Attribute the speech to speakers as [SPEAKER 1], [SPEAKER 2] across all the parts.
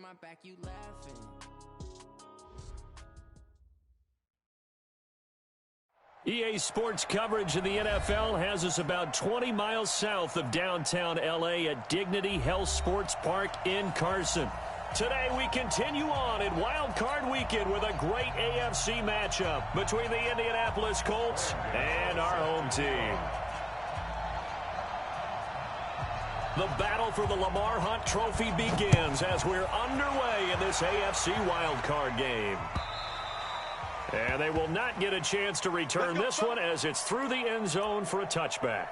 [SPEAKER 1] my back, you laughing.
[SPEAKER 2] EA Sports coverage of the NFL has us about 20 miles south of downtown L.A. at Dignity Health Sports Park in Carson. Today we continue on in Wild Card Weekend with a great AFC matchup between the Indianapolis Colts and our home team. The battle for the Lamar Hunt Trophy begins as we're underway in this AFC Wild Card game. And they will not get a chance to return this one as it's through the end zone for a touchback.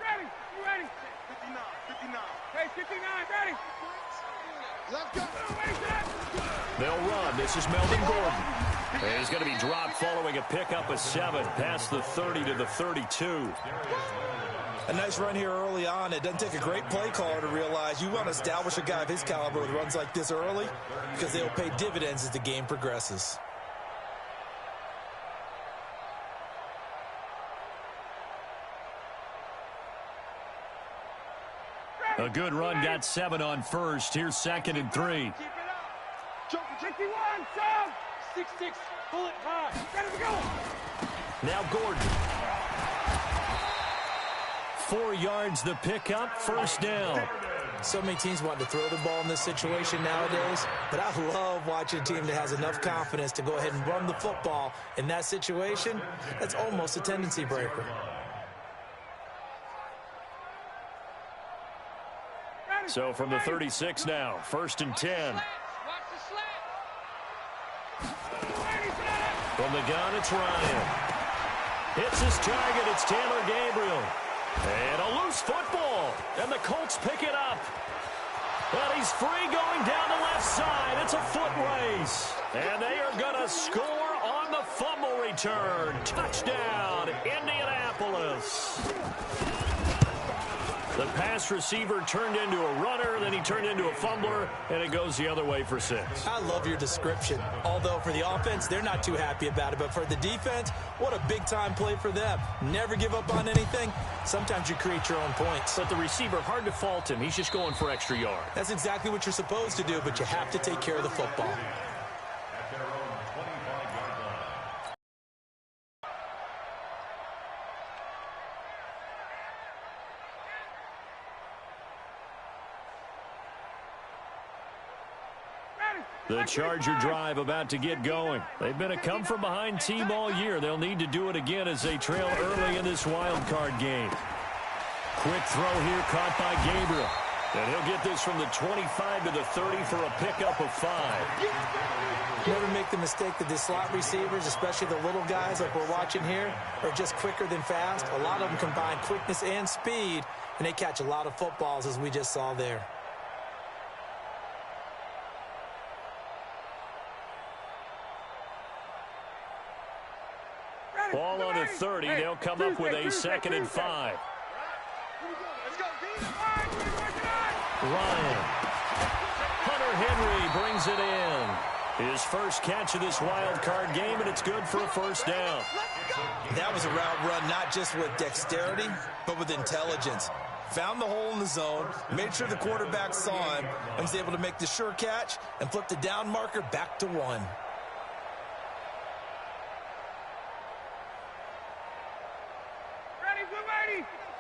[SPEAKER 3] Ready, you ready? 59, 59. Hey, 59, ready? Let's go.
[SPEAKER 2] They'll run. This is Melvin Gordon. And he's going to be dropped following a pickup of 7 past the 30 to the 32.
[SPEAKER 4] A nice run here early on. It doesn't take a great play caller to realize you want to establish a guy of his caliber with runs like this early because they'll pay dividends as the game progresses.
[SPEAKER 2] A good run got 7 on first. Here's 2nd and 3.
[SPEAKER 3] 51, 6-6, pull it high. Ready to go.
[SPEAKER 2] Now Gordon. 4 yards the pickup, first down.
[SPEAKER 4] So many teams want to throw the ball in this situation nowadays, but I love watching a team that has enough confidence to go ahead and run the football in that situation. That's almost a tendency breaker.
[SPEAKER 2] So from the 36 now, 1st and 10. From the gun, it's Ryan. Hits his target, it's Taylor Gabriel. And a loose football, and the Colts pick it up. But he's free going down the left side. It's a foot race. And they are going to score on the fumble return. Touchdown, Indianapolis. The pass receiver turned into a runner, then he turned into a fumbler, and it goes the other way for 6.
[SPEAKER 4] I love your description. Although for the offense, they're not too happy about it. But for the defense, what a big-time play for them. Never give up on anything. Sometimes you create your own points.
[SPEAKER 2] But the receiver, hard to fault him. He's just going for extra yards.
[SPEAKER 4] That's exactly what you're supposed to do, but you have to take care of the football.
[SPEAKER 2] The Charger drive about to get going. They've been a come-from-behind team all year. They'll need to do it again as they trail early in this wild card game. Quick throw here caught by Gabriel. And he'll get this from the 25 to the 30 for a pickup of 5.
[SPEAKER 4] Never make the mistake that the slot receivers, especially the little guys like we're watching here, are just quicker than fast. A lot of them combine quickness and speed, and they catch a lot of footballs as we just saw there.
[SPEAKER 2] Ball on the 30. They'll come up with a 2nd and 5. Ryan. Hunter Henry brings it in. His first catch of this wild card game, and it's good for a first down.
[SPEAKER 4] That was a route run not just with dexterity, but with intelligence. Found the hole in the zone, made sure the quarterback saw him, and was able to make the sure catch and flip the down marker back to 1.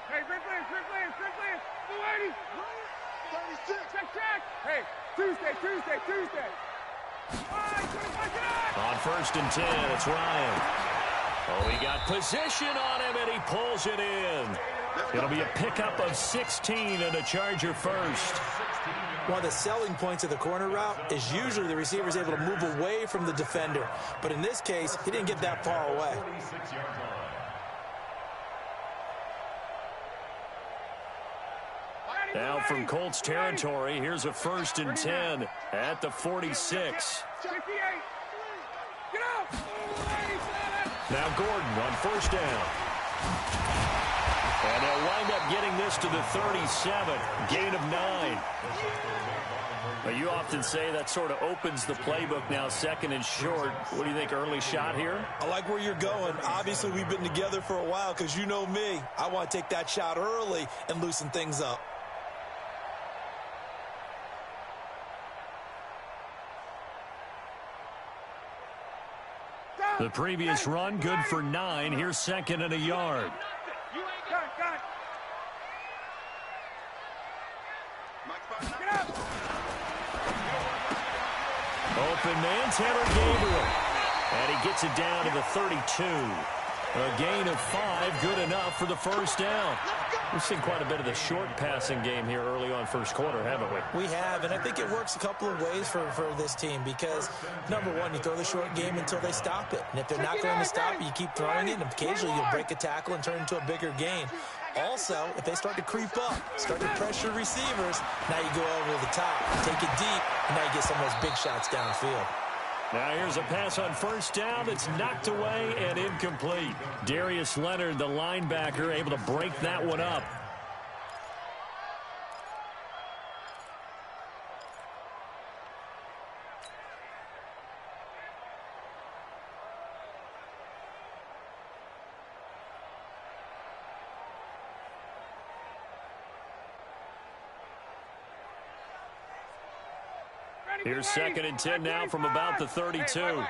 [SPEAKER 3] Hey, Blue 80. 36. Check. Hey, Tuesday.
[SPEAKER 2] On 1st and 10, it's Ryan. Oh, he got position on him, and he pulls it in. It'll be a pickup of 16 and a Charger first.
[SPEAKER 4] One of the selling points of the corner route is usually the receiver is able to move away from the defender. But in this case, he didn't get that far away.
[SPEAKER 2] Now from Colts territory, here's a 1st and 10 at the 46. Now Gordon on 1st down. And they'll wind up getting this to the 37. Gain of 9. But you often say that sort of opens the playbook now, second and short. What do you think, early shot here?
[SPEAKER 4] I like where you're going. Obviously, we've been together for a while because you know me. I want to take that shot early and loosen things up.
[SPEAKER 2] The previous run, good for 9. Here's second and a yard. Open man, Taylor Gabriel. And he gets it down to the 32. A gain of 5, good enough for the first down. We've seen quite a bit of the short passing game here early on first quarter, haven't we?
[SPEAKER 4] We have, and I think it works a couple of ways for this team because, number one, you throw the short game until they stop it. And if they're not going to stop it, you keep throwing it, and occasionally you'll break a tackle and turn it into a bigger gain. Also, if they start to creep up, start to pressure receivers, now you go over the top, take it deep, and now you get some of those big shots downfield.
[SPEAKER 2] Now here's a pass on first down that's knocked away and incomplete. Darius Leonard, the linebacker, able to break that one up. Here's second and 10 now from about the 32.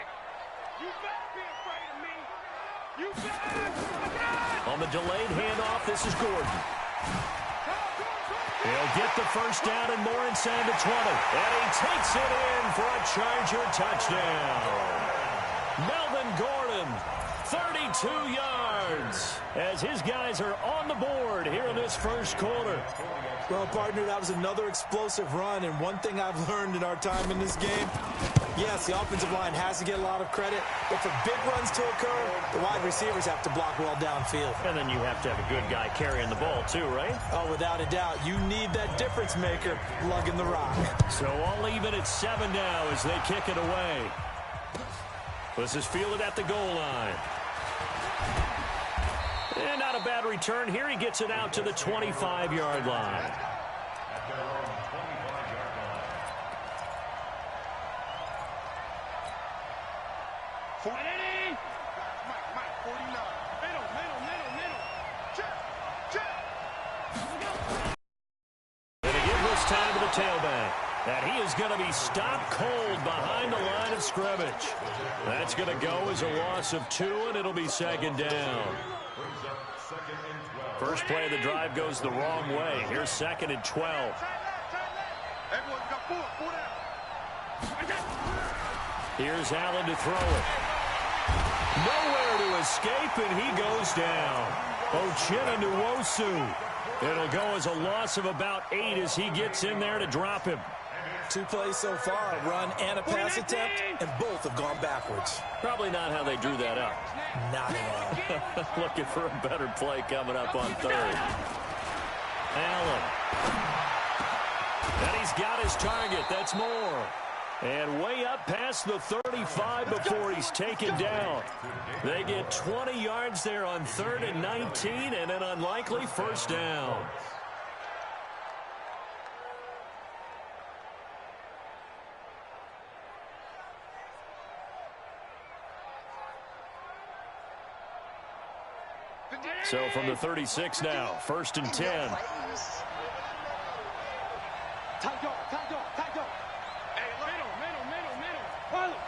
[SPEAKER 2] On the delayed handoff, this is Gordon. He'll get the first down and more inside the 20. And he takes it in for a Charger touchdown. Melvin Gordon, 32 yards, as his guys are on the board here in this first quarter.
[SPEAKER 4] Well, partner, that was another explosive run, and one thing I've learned in our time in this game, yes, the offensive line has to get a lot of credit, but for big runs to occur, the wide receivers have to block well downfield.
[SPEAKER 2] And then you have to have a good guy carrying the ball too, right?
[SPEAKER 4] Oh, without a doubt. You need that difference maker lugging the rock.
[SPEAKER 2] So all even at 7 now as they kick it away. This is fielded at the goal line. And not a bad return here. He gets it out to the 25-yard line. And to give this time to the tailback. That he is going to be stopped cold behind the line of scrimmage. That's going to go as a loss of 2, and it'll be second down. First play of the drive goes the wrong way. Here's second and 12. Here's Allen to throw it. Nowhere to escape, and he goes down. Uchenna Nwosu. It'll go as a loss of about 8 as he gets in there to drop him.
[SPEAKER 4] 2 plays so far, a run and a pass attempt, and both have gone backwards.
[SPEAKER 2] Probably not how they drew that up.
[SPEAKER 4] Not at
[SPEAKER 2] all. Looking for a better play coming up on third. Allen. And he's got his target. That's more. And way up past the 35 before he's taken down. They get 20 yards there on 3rd and 19 and an unlikely first down. So from the 36 now, 1st and 10.
[SPEAKER 3] Middle.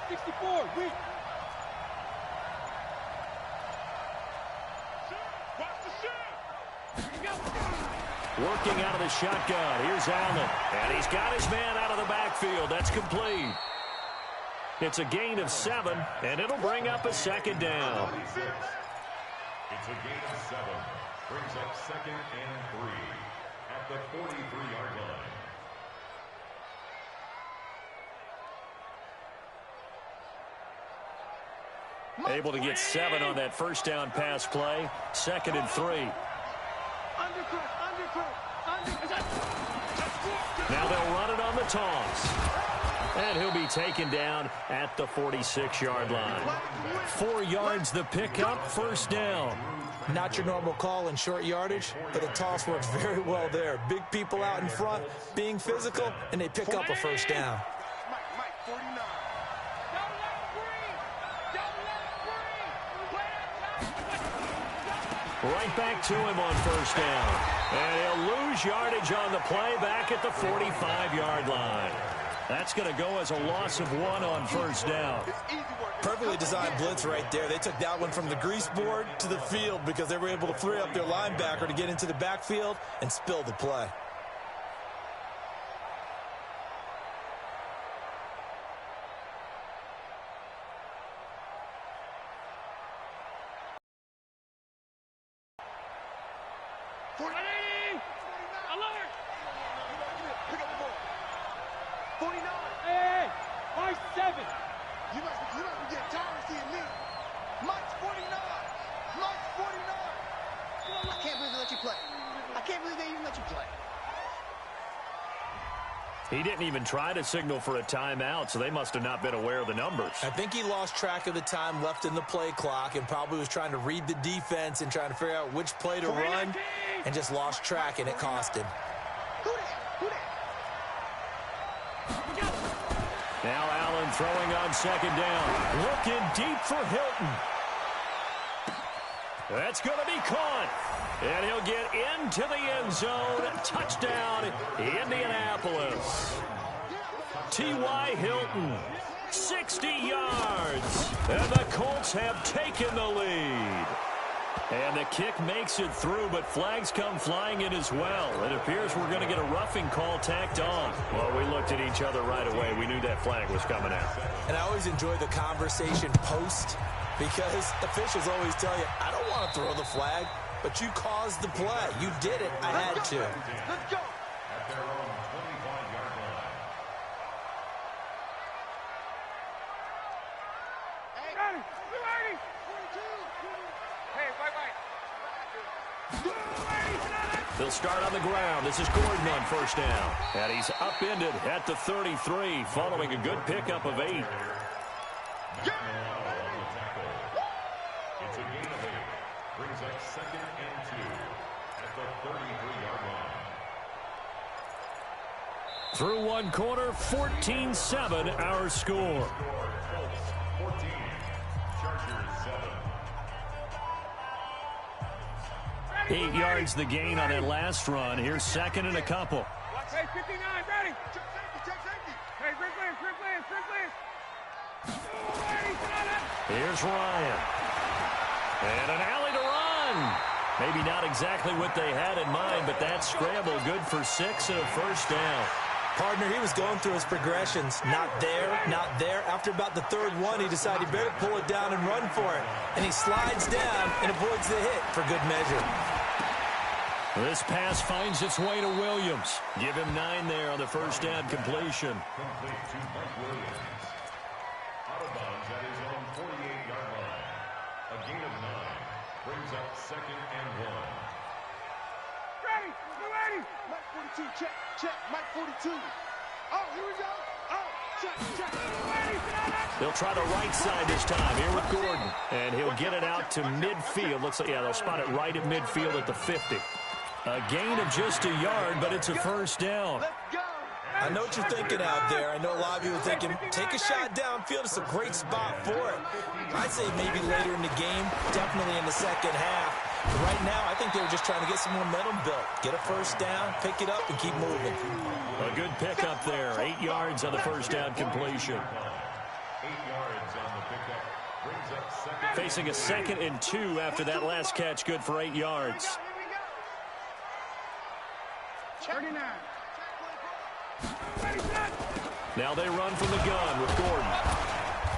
[SPEAKER 3] 64, weak.
[SPEAKER 2] Working out of the shotgun. Here's Allen. And he's got his man out of the backfield. That's complete. It's a gain of 7, and it'll bring up a second down.
[SPEAKER 1] It's a gain of 7. Brings up 2nd and 3 at the 43-yard line.
[SPEAKER 2] Able to get 7 on that first down pass play. 2nd and 3. Now they'll run it on the toss. And he'll be taken down at the 46-yard line. 4 yards the pickup, first down.
[SPEAKER 4] Not your normal call in short yardage, but the toss works very well there. Big people out in front, being physical, and they pick up a first down.
[SPEAKER 3] Mike, 49.
[SPEAKER 2] Right back to him on first down. And he'll lose yardage on the play back at the 45-yard line. That's going to go as a loss of 1 on first down.
[SPEAKER 4] Perfectly designed blitz right there. They took that one from the grease board to the field because they were able to free up their linebacker to get into the backfield and spill the play.
[SPEAKER 2] He didn't even try to signal for a timeout, so they must have not been aware of the numbers.
[SPEAKER 4] I think he lost track of the time left in the play clock and probably was trying to read the defense and trying to figure out which play to run and just lost track, and it cost him.
[SPEAKER 2] Now Allen throwing on second down. Looking deep for Hilton. That's going to be caught. And he'll get into the end zone. Touchdown, Indianapolis. T.Y. Hilton, 60 yards. And the Colts have taken the lead. And the kick makes it through, but flags come flying in as well. It appears we're going to get a roughing call tacked on. Well, we looked at each other right away. We knew that flag was coming out.
[SPEAKER 4] And I always enjoy the conversation post because officials always tell you, I don't want to throw the flag, but you caused the play. You did it. I had to.
[SPEAKER 3] Let's go.
[SPEAKER 1] At their own 25-yard line.
[SPEAKER 3] Hey, ready. We're ready. 42. Hey, wait.
[SPEAKER 2] They'll start on the ground. This is Gordon on first down. And he's upended at the 33 following a good pickup of 8.
[SPEAKER 1] It's a gain of 8. Brings up second and 2 at the 33-yard line.
[SPEAKER 2] Through one quarter, 14-7 our score.
[SPEAKER 1] 14. Chargers 7.
[SPEAKER 2] 8 yards the gain on that last run. Here's second and a couple.
[SPEAKER 3] Hey, 59, ready. Check safety. Hey, Strickland.
[SPEAKER 2] Here's Ryan. And an alley to run. Maybe not exactly what they had in mind, but that scramble good for 6 and a first down.
[SPEAKER 4] Partner, he was going through his progressions. Not there, not there. After about the third one, he decided he better pull it down and run for it. And he slides down and avoids the hit for good measure.
[SPEAKER 2] This pass finds its way to Williams. Give him 9 there on the first down completion.
[SPEAKER 1] Complete to Mike Williams. Out of bounds at his own 48-yard line. A gain of 9. Brings up second and 1.
[SPEAKER 3] Ready. We're ready. Mike 42, check. Mike 42. Oh, here we go. Oh, check.
[SPEAKER 2] They'll try the right side this time here with Gordon. And he'll get it out to midfield. Looks like, yeah, they'll spot it right at midfield at the 50. A gain of just a yard, but it's a first down.
[SPEAKER 3] Let's go.
[SPEAKER 4] I know what you're thinking out there. I know a lot of you are thinking, take a shot downfield. It's a great spot for it. I'd say maybe later in the game, definitely in the second half. But right now, I think they were just trying to get some momentum built. Get a first down, pick it up, and keep moving.
[SPEAKER 2] A good pickup there. 8 yards on the first down completion.
[SPEAKER 1] 8 yards on the pickup. Brings up second.
[SPEAKER 2] Facing a 2nd and 2 after that last catch, good for 8 yards.
[SPEAKER 3] 39.
[SPEAKER 2] Now they run from the gun with Gordon.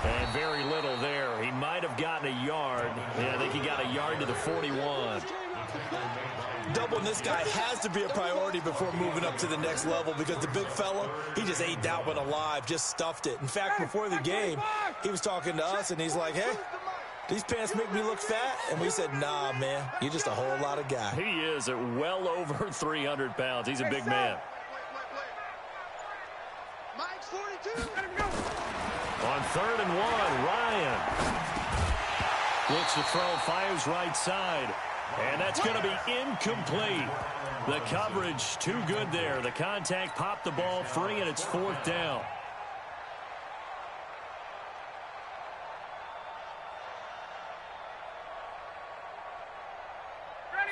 [SPEAKER 2] And very little there. He might have gotten a yard. Yeah, I think he got a yard to the 41.
[SPEAKER 4] Doubling this guy has to be a priority before moving up to the next level because the big fella, he just ate that one alive, just stuffed it. In fact, before the game, he was talking to us, and he's like, hey, these pants make me look fat? And we said, nah, man, you're just a whole lot of guy.
[SPEAKER 2] He is at well over 300 pounds. He's a big man.
[SPEAKER 3] 42. Let him go.
[SPEAKER 2] On 3rd and 1, Ryan looks to throw, fires right side, and that's going to be incomplete. The coverage too good there. The contact popped the ball free, and it's 4th down.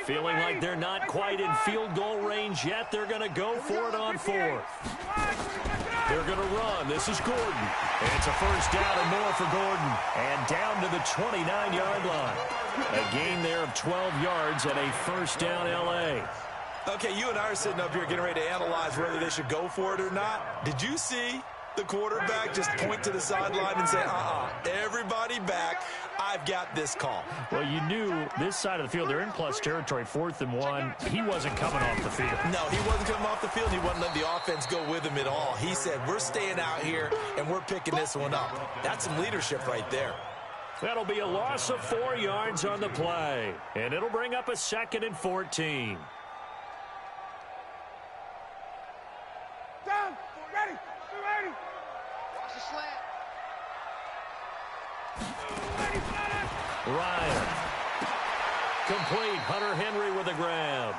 [SPEAKER 2] Feeling like they're not quite in field goal range yet. They're going to go for it on 4th. They're going to run. This is Gordon. And it's a 1st down and more for Gordon. And down to the 29-yard line. A gain there of 12 yards and a 1st down L.A.
[SPEAKER 4] Okay, you and I are sitting up here getting ready to analyze whether they should go for it or not. Did you see the quarterback just point to the sideline and say, everybody back, I've got this call?
[SPEAKER 2] Well, you knew this side of the field, they're in plus territory, 4th and 1. He wasn't coming off the field.
[SPEAKER 4] No, he wasn't coming off the field. He wasn't letting the offense go with him at all. He said, we're staying out here, and we're picking this one up. That's some leadership right there.
[SPEAKER 2] That'll be a loss of 4 yards on the play, and it'll bring up a 2nd and 14.
[SPEAKER 3] Down. Ready. Be ready. Watch the slant.
[SPEAKER 2] Ryan. Complete. Hunter Henry with a grab.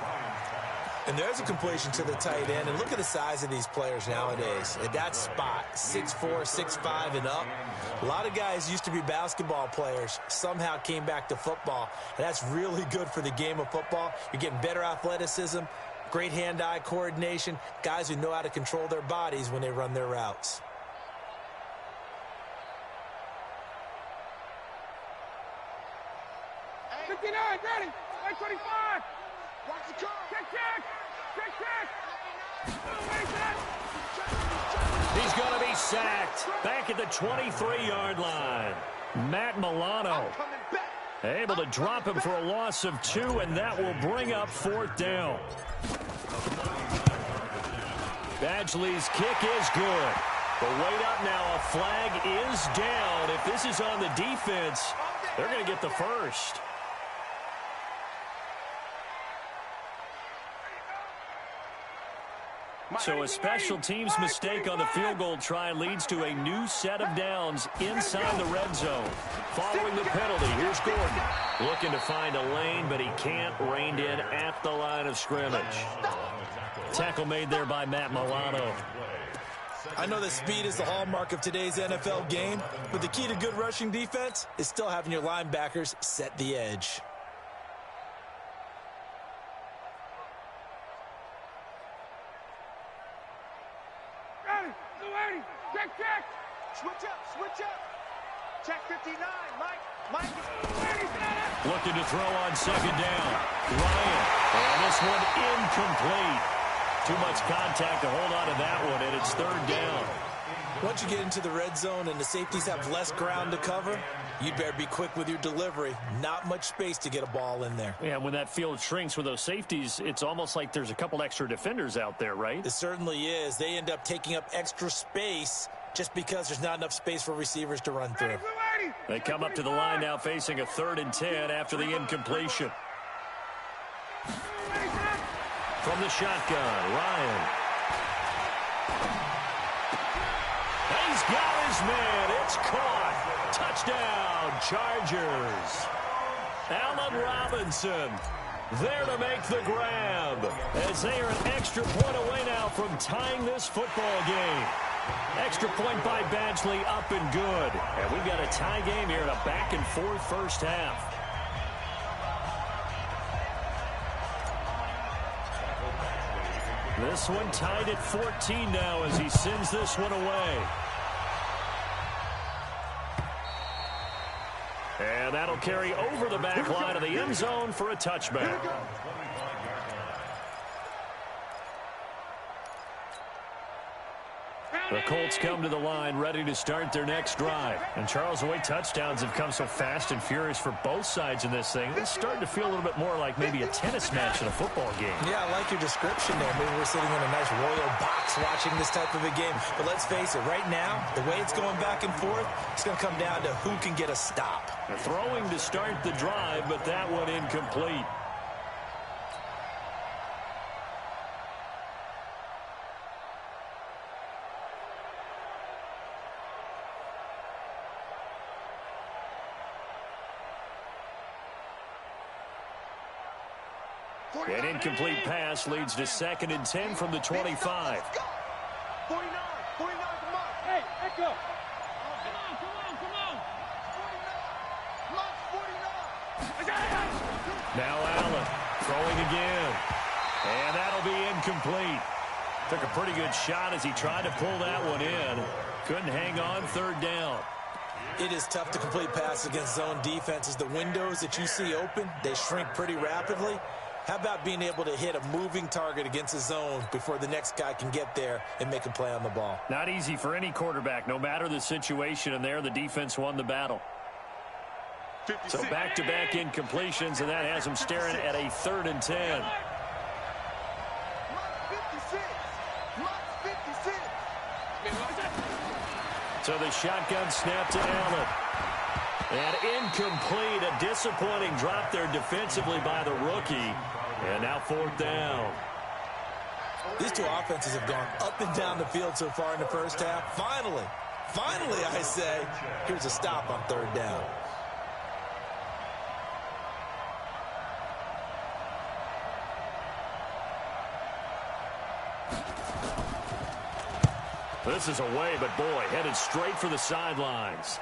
[SPEAKER 4] And there's a completion to the tight end. And look at the size of these players nowadays. At that spot, 6'4", 6'5", and up. A lot of guys used to be basketball players, somehow came back to football. And that's really good for the game of football. You're getting better athleticism, great hand-eye coordination, guys who know how to control their bodies when they run their routes.
[SPEAKER 3] Ready. 25. Watch the curve. Check.
[SPEAKER 2] He's going to be sacked back at the 23-yard line. Matt Milano able to drop him for a loss of 2, and that will bring up 4th down. Badgley's kick is good. But wait up now. A flag is down. If this is on the defense, they're going to get the first. So a special teams mistake on the field goal try leads to a new set of downs inside the red zone. Following the penalty, here's Gordon. Looking to find a lane, but he can't. Reined in at the line of scrimmage. Tackle made there by Matt Milano.
[SPEAKER 4] I know that speed is the hallmark of today's NFL game, but the key to good rushing defense is still having your linebackers set the edge.
[SPEAKER 3] Check. Switch up. Check 59. Mike.
[SPEAKER 2] Looking to throw on 2nd down. Ryan. And this one incomplete. Too much contact to hold on to that one, and it's 3rd down.
[SPEAKER 4] Once you get into the red zone and the safeties have less ground to cover, you better be quick with your delivery. Not much space to get a ball in there.
[SPEAKER 2] Yeah, when that field shrinks with those safeties, it's almost like there's a couple extra defenders out there, right?
[SPEAKER 4] It certainly is. They end up taking up extra space just because there's not enough space for receivers to run through.
[SPEAKER 2] They come up to the line now facing a 3rd and 10 after the incompletion. From the shotgun, Ryan. He's got his man. It's caught. Touchdown, Chargers. Allen Robinson there to make the grab as they are an extra point away now from tying this football game. Extra point by Badgley, up and good. And we've got a tie game here in a back-and-forth first half. This one tied at 14 now as he sends this one away. And that'll carry over the back line of the end zone for a touchback. The Colts come to the line ready to start their next drive. And Charles, the way touchdowns have come so fast and furious for both sides in this thing, it's starting to feel a little bit more like maybe a tennis match in a football game.
[SPEAKER 4] Yeah, I like your description there. Maybe we're sitting in a nice royal box watching this type of a game. But let's face it, right now, the way it's going back and forth, it's going to come down to who can get a stop.
[SPEAKER 2] They're throwing to start the drive, but that one incomplete. An incomplete pass leads to 2nd and 10 from the 25.
[SPEAKER 3] 49, 49, come on. Hey, echo. Come on. 49.
[SPEAKER 2] Now Allen throwing again. And that'll be incomplete. Took a pretty good shot as he tried to pull that one in. Couldn't hang on 3rd down.
[SPEAKER 4] It is tough to complete passes against zone defenses. The windows that you see open, they shrink pretty rapidly. How about being able to hit a moving target against a zone before the next guy can get there and make a play on the ball?
[SPEAKER 2] Not easy for any quarterback, no matter the situation, and there the defense won the battle.
[SPEAKER 3] 56.
[SPEAKER 2] So back-to-back incompletions, and that has him staring at a 3rd and 10. So the shotgun snap to Allen. And incomplete, a disappointing drop there defensively by the rookie. And now 4th down.
[SPEAKER 4] These two offenses have gone up and down the field so far in the first half. Finally, I say, here's a stop on 3rd down.
[SPEAKER 2] This is away, but boy, headed straight for the sidelines.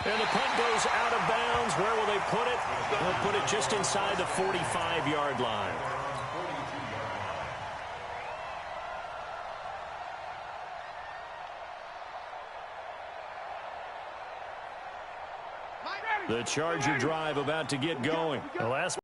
[SPEAKER 2] And the punt goes out of bounds. Where will they put it? They'll put it just inside the 45-yard line. The Charger drive about to get going. The last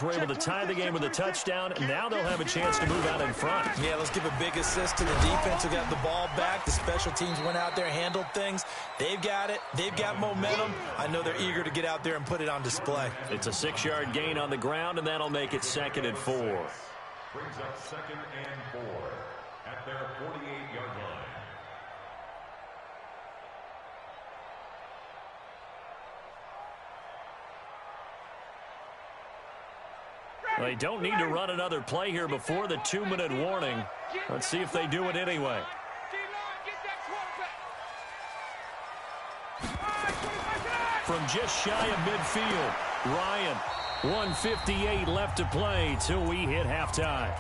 [SPEAKER 2] were able to tie the game with a touchdown, and now they'll have a chance to move out in front.
[SPEAKER 4] Yeah, let's give a big assist to the defense who got the ball back. The special teams went out there, handled things. They've got it. They've got momentum. I know they're eager to get out there and put it on display.
[SPEAKER 2] It's a 6-yard gain on the ground, and that'll make it 2nd and 4.
[SPEAKER 1] Brings up 2nd and 4 at their 48-yard line.
[SPEAKER 2] They don't need to run another play here before the 2-minute warning. Let's see if they do it anyway. From just shy of midfield, Ryan, 1:58 left to play till we hit halftime.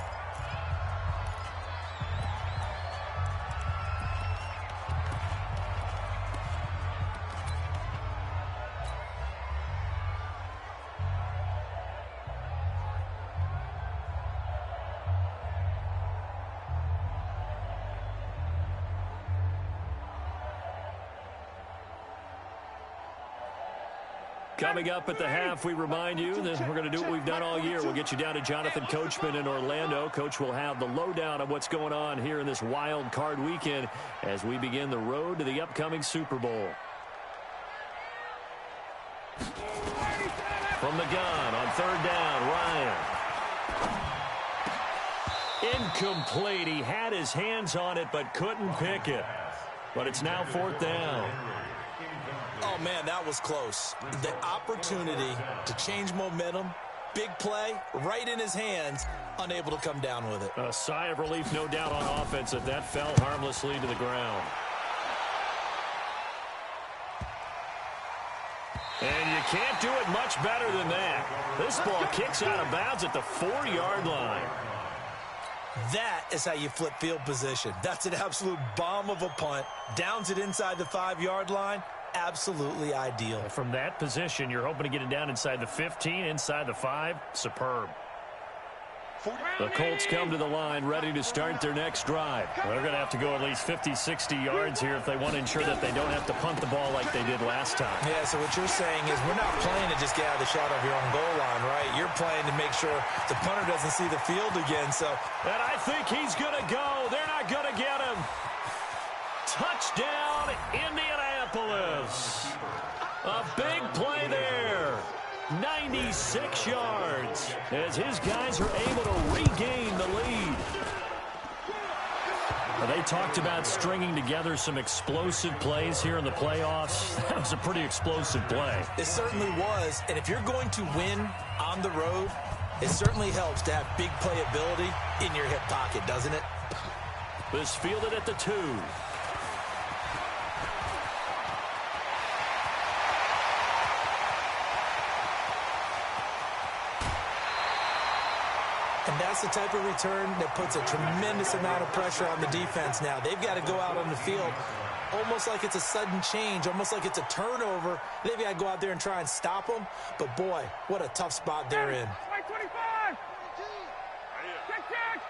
[SPEAKER 2] Coming up at the half, we remind you that we're going to do what we've done all year. We'll get you down to Jonathan Coachman in Orlando. Coach will have the lowdown of what's going on here in this wild card weekend as we begin the road to the upcoming Super Bowl. From the gun on 3rd down, Ryan. Incomplete. He had his hands on it but couldn't pick it. But it's now 4th down.
[SPEAKER 4] Oh, man, that was close. The opportunity to change momentum, big play, right in his hands, unable to come down with it.
[SPEAKER 2] A sigh of relief, no doubt, on offense that fell harmlessly to the ground. And you can't do it much better than that. This ball kicks out of bounds at the 4-yard line.
[SPEAKER 4] That is how you flip field position. That's an absolute bomb of a punt. Downs it inside the 5-yard line. Absolutely ideal.
[SPEAKER 2] From that position, you're hoping to get it down inside the 15, inside the 5. Superb. The Colts come to the line ready to start their next drive. They're going to have to go at least 50, 60 yards here if they want to ensure that they don't have to punt the ball like they did last time.
[SPEAKER 4] Yeah, so what you're saying is we're not playing to just get out of the shot of your own goal line, right? You're playing to make sure the punter doesn't see the field again. So,
[SPEAKER 2] and I think he's going to go. They're not going to get him. Touchdown, Indianapolis. A big play there. 96 yards as his guys are able to regain the lead. They talked about stringing together some explosive plays here in the playoffs. That was a pretty explosive play.
[SPEAKER 4] It certainly was. And if you're going to win on the road, it certainly helps to have big playability in your hip pocket, doesn't it?
[SPEAKER 2] This fielded at the 2.
[SPEAKER 4] And that's the type of return that puts a tremendous amount of pressure on the defense now. They've got to go out on the field almost like it's a sudden change, almost like it's a turnover. They've got to go out there and try and stop them. But, boy, what a tough spot they're in.
[SPEAKER 3] 25! Check!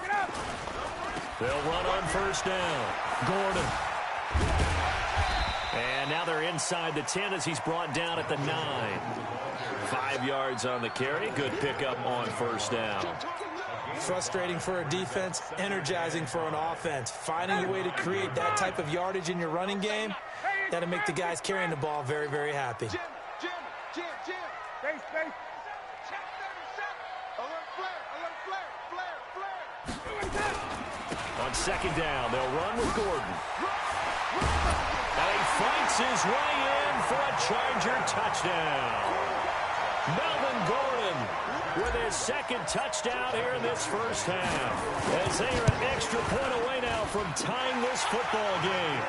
[SPEAKER 3] Get up!
[SPEAKER 2] They'll run on first down. Gordon. And now they're inside the 10 as he's brought down at the 9. 5 yards on the carry. Good pickup on first down.
[SPEAKER 4] Frustrating for a defense, energizing for an offense. Finding a way to create that type of yardage in your running game, that'll make the guys carrying the ball very, very happy.
[SPEAKER 3] Jim. Space. Check 37. Alert flare.
[SPEAKER 2] On second down, they'll run with Gordon. And he fights his way in for a Charger touchdown. Melvin Gordon with his second touchdown here in this first half. As they are an extra point away now from tying this football game.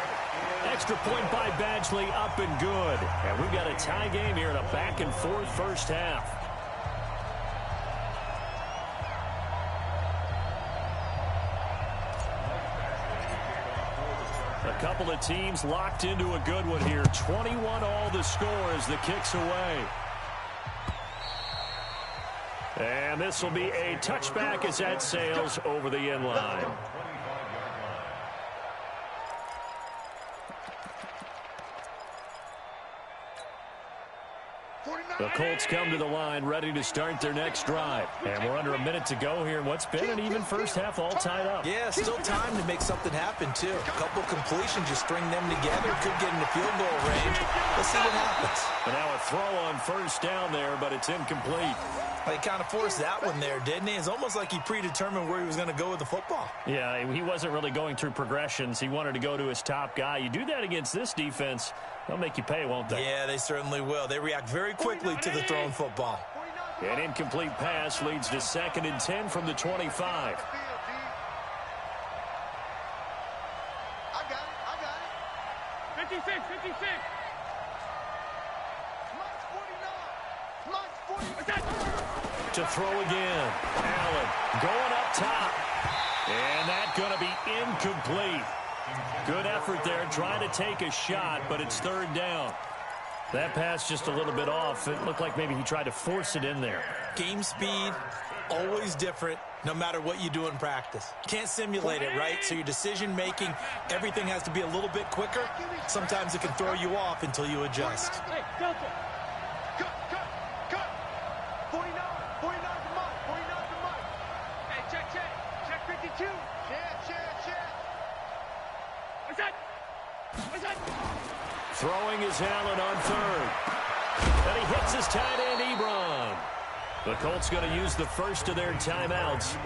[SPEAKER 2] Extra point by Badgley, up and good. And we've got a tie game here in a back-and-forth first half. A couple of teams locked into a good one here. 21 all the score as the kick's away. And this will be a touchback as that sails over the end line. The Colts come to the line ready to start their next drive. And we're under a minute to go here in what's been an even first half all tied up.
[SPEAKER 4] Yeah, still time to make something happen, too. A couple completions, you string them together, could get into field goal range. Let's see what happens.
[SPEAKER 2] And now a throw on first down there, but it's incomplete.
[SPEAKER 4] He kind of forced that one there, didn't he? It's almost like he predetermined where he was going to go with the football.
[SPEAKER 2] Yeah, he wasn't really going through progressions. He wanted to go to his top guy. You do that against this defense, they'll make you pay, won't they?
[SPEAKER 4] Yeah, they certainly will. They react very quickly to the thrown football.
[SPEAKER 2] An incomplete pass leads to 2nd and 10 from the 25.
[SPEAKER 3] I got it. 56.
[SPEAKER 2] To throw again. Allen going up top. And that's going to be incomplete. Good effort there trying to take a shot, but it's 3rd down. That pass just a little bit off. It looked like maybe he tried to force it in there.
[SPEAKER 4] Game speed, always different, no matter what you do in practice. Can't simulate it, right? So your decision-making, everything has to be a little bit quicker. Sometimes it can throw you off until you adjust.
[SPEAKER 3] Hey, Delta. Cut. 49 to Mike. Hey, check 52. Check. What's that?
[SPEAKER 2] Throwing is Allen on 3rd. And he hits his tight end, Ebron. The Colts going to use the first of their timeouts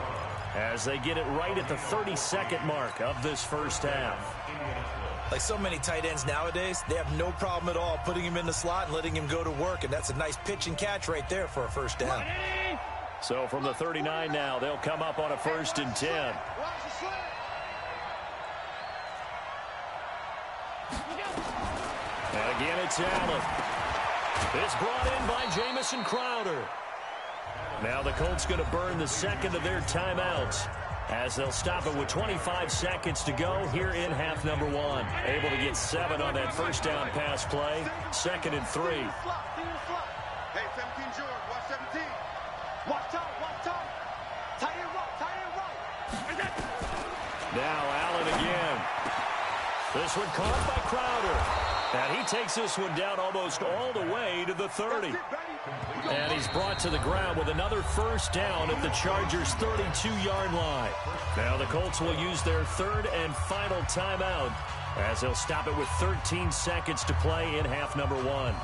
[SPEAKER 2] as they get it right at the 32nd mark of this first half.
[SPEAKER 4] Like so many tight ends nowadays, they have no problem at all putting him in the slot and letting him go to work, and that's a nice pitch and catch right there for a first down.
[SPEAKER 2] So from the 39 now, they'll come up on a 1st and 10. And again, it's Allen. It's brought in by Jamison Crowder. Now the Colts going to burn the 2nd of their timeouts as they'll stop it with 25 seconds to go here in half number 1. Able to get 7 on that first down pass play. 2nd and 3.
[SPEAKER 3] Hey, 17 George, watch 17. Watch out. Tight end right.
[SPEAKER 2] Now Allen again. This one caught by Crowder. And he takes this one down almost all the way to the 30. And he's brought to the ground with another first down at the Chargers' 32-yard line. Now the Colts will use their 3rd and final timeout as they'll stop it with 13 seconds to play in half number 1.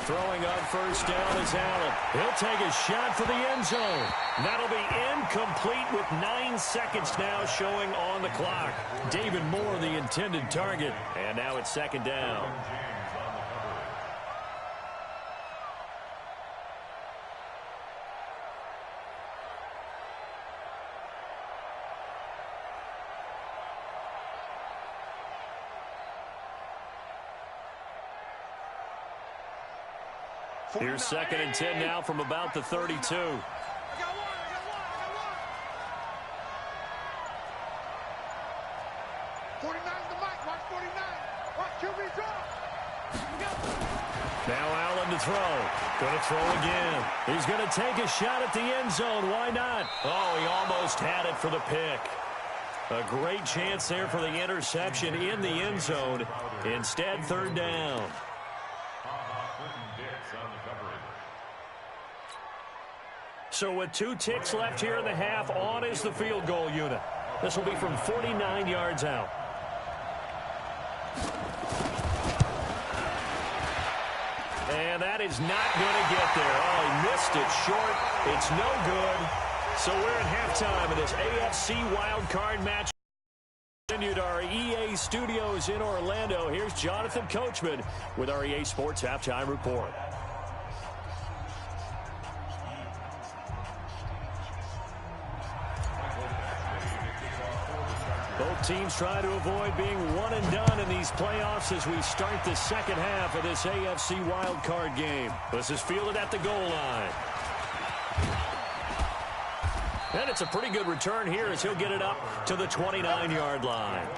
[SPEAKER 2] Throwing on first down is Allen. He'll take a shot for the end zone. That'll be incomplete with 9 seconds now showing on the clock. David Moore, the intended target. And now it's second down. Here's second and 10 now from about the 32.
[SPEAKER 3] 49 the mic. Watch 49. Watch QB draw.
[SPEAKER 2] Now Allen to throw. Going to throw again. He's going to take a shot at the end zone. Why not? Oh, he almost had it for the pick. A great chance there for the interception in the end zone. Instead, third down. So with 2 ticks left here in the half, on is the field goal unit. This will be from 49 yards out. And that is not going to get there. Oh, he missed it short. It's no good. So we're at halftime of this AFC wildcard match. Continued our EA studios in Orlando. Here's Jonathan Coachman with our EA Sports Halftime Report. Both teams try to avoid being one and done in these playoffs as we start the second half of this AFC wildcard game. This is fielded at the goal line. And it's a pretty good return here as he'll get it up to the 29-yard line.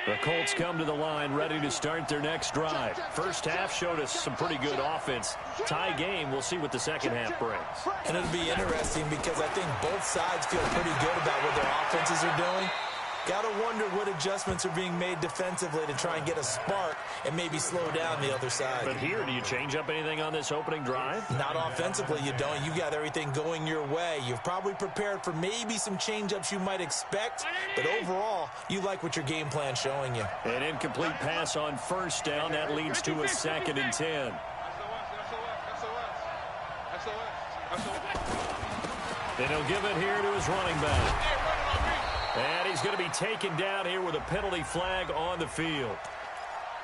[SPEAKER 2] The Colts come to the line ready to start their next drive. First half showed us some pretty good offense. Tie game, we'll see what the second half brings.
[SPEAKER 4] And it'll be interesting because I think both sides feel pretty good about what their offenses are doing. Got to wonder what adjustments are being made defensively to try and get a spark and maybe slow down the other side.
[SPEAKER 2] But here, do you change up anything on this opening drive?
[SPEAKER 4] Not offensively, you don't. You've got everything going your way. You've probably prepared for maybe some change-ups you might expect, but overall, you like what your game plan's showing you.
[SPEAKER 2] An incomplete pass on first down. That leads to a second and 10. Then he'll give it here to his running back. And he's going to be taken down here with a penalty flag on the field.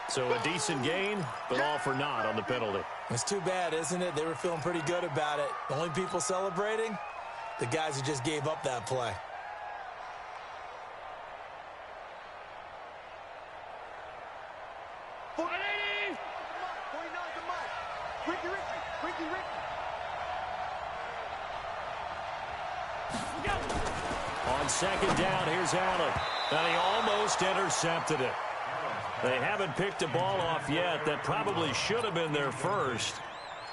[SPEAKER 2] So a decent gain, but all for naught on the penalty.
[SPEAKER 4] It's too bad, isn't it? They were feeling pretty good about it. The only people celebrating, the guys who just gave up that play.
[SPEAKER 2] On second down, here's Allen. And he almost intercepted it. They haven't picked a ball off yet. That probably should have been their first.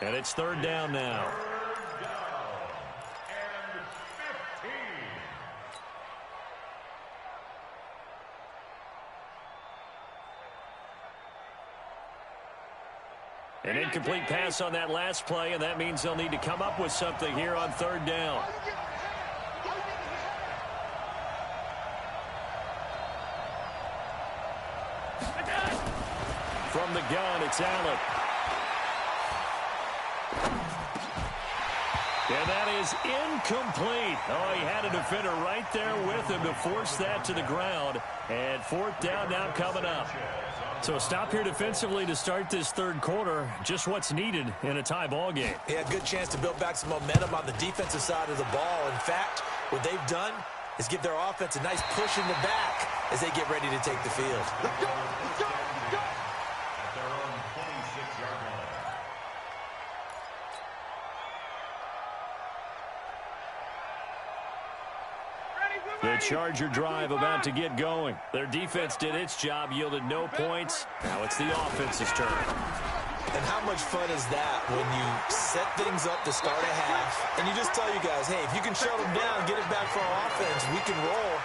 [SPEAKER 2] And it's third down now. An incomplete pass on that last play, and that means they'll need to come up with something here on third down. From the gun, it's Allen. And that is incomplete. Oh, he had a defender right there with him to force that to the ground. And fourth down now coming up. So a stop here defensively to start this third quarter. Just what's needed in a tie ball game.
[SPEAKER 4] Yeah, good chance to build back some momentum on the defensive side of the ball. In fact, what they've done is give their offense a nice push in the back as they get ready to take the field.
[SPEAKER 3] Let's go. Let's go. Let's go.
[SPEAKER 2] The Charger drive about to get going. Their defense did its job, yielded no points. Now it's the offense's turn.
[SPEAKER 4] And how much fun is that when you set things up to start a half, and you just tell you guys, hey, if you can shut them down, get it back for our offense, we can roll.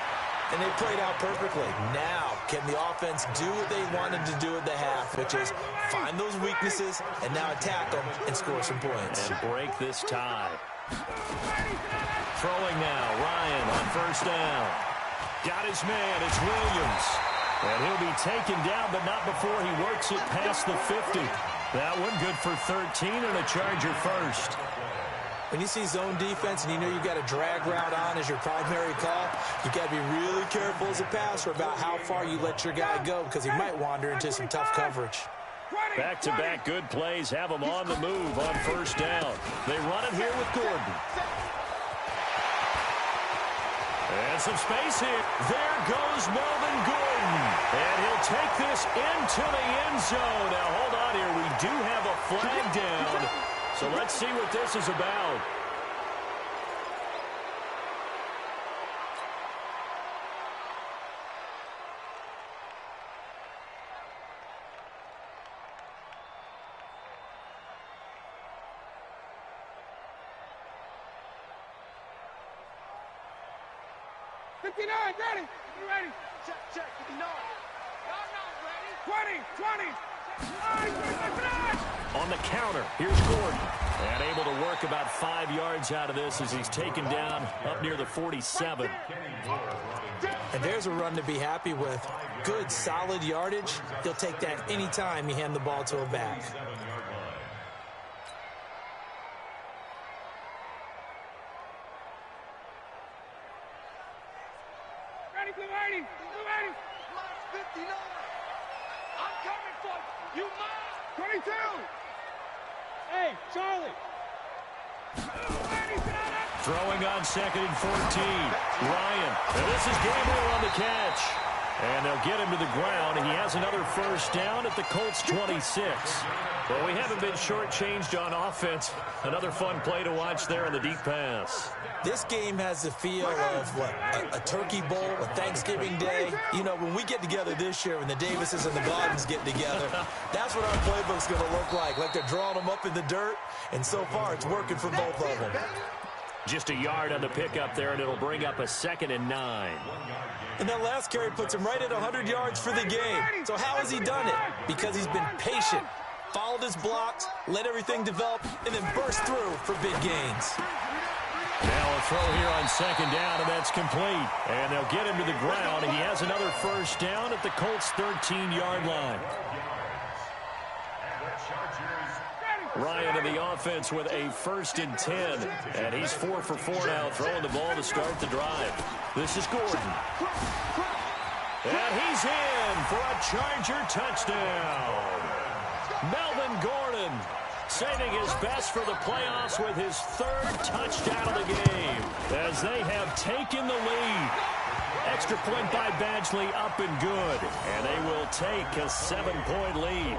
[SPEAKER 4] And they played out perfectly. Now, can the offense do what they wanted to do at the half, which is find those weaknesses and now attack them and score some points.
[SPEAKER 2] And break this tie. Throwing now, Ryan on first down. Got his man, it's Williams. And he'll be taken down, but not before he works it past the 50. That one good for 13 and a Charger first.
[SPEAKER 4] When you see zone defense and you know you've got a drag route on as your primary call, you've got to be really careful as a passer about how far you let your guy go because he might wander into some tough coverage.
[SPEAKER 2] Back-to-back good plays have him on the move on first down. They run it here with Gordon. And some space here. There goes Melvin Gordon. And he'll take this into the end zone. Now, hold on here. We do have a flag down. So let's see what this is about.
[SPEAKER 3] Ready? You ready? Check, 59. Y'all not ready. 20.
[SPEAKER 2] On the counter, here's Gordon. And able to work about 5 yards out of this as he's taken down up near the 47.
[SPEAKER 4] And there's a run to be happy with. Good, solid yardage. He'll take that anytime you hand the ball to a back.
[SPEAKER 3] Ready. 59. I'm coming for you. 22. Hey, Charlie.
[SPEAKER 2] Throwing on 2nd and 14. Ryan. And this is Gabriel on the catch. And they'll get him to the ground. And he has another first down at the Colts 26. Well, we haven't been shortchanged on offense. Another fun play to watch there on the deep pass.
[SPEAKER 4] This game has the feel of, what, a turkey bowl, a Thanksgiving day. You know, when we get together this year, when the Davises and the Gardens get together, that's what our playbook's going to look like. Like they're drawing them up in the dirt, and so far it's working for both of them.
[SPEAKER 2] Just a yard on the pickup there, and it'll bring up a 2nd and 9.
[SPEAKER 4] And that last carry puts him right at 100 yards for the game. So how has he done it? Because he's been patient, followed his blocks, let everything develop, and then burst through for big gains.
[SPEAKER 2] Now a throw here on 2nd down, and that's complete. And they'll get him to the ground. He has another first down at the Colts' 13-yard line. Ryan in the offense with a 1st and 10. And he's 4 for 4 now, throwing the ball to start the drive. This is Gordon. And he's in for a Charger touchdown. Melvin Gordon saving his best for the playoffs with his 3rd touchdown of the game as they have taken the lead. Extra point by Badgley up and good. And they will take a 7-point lead.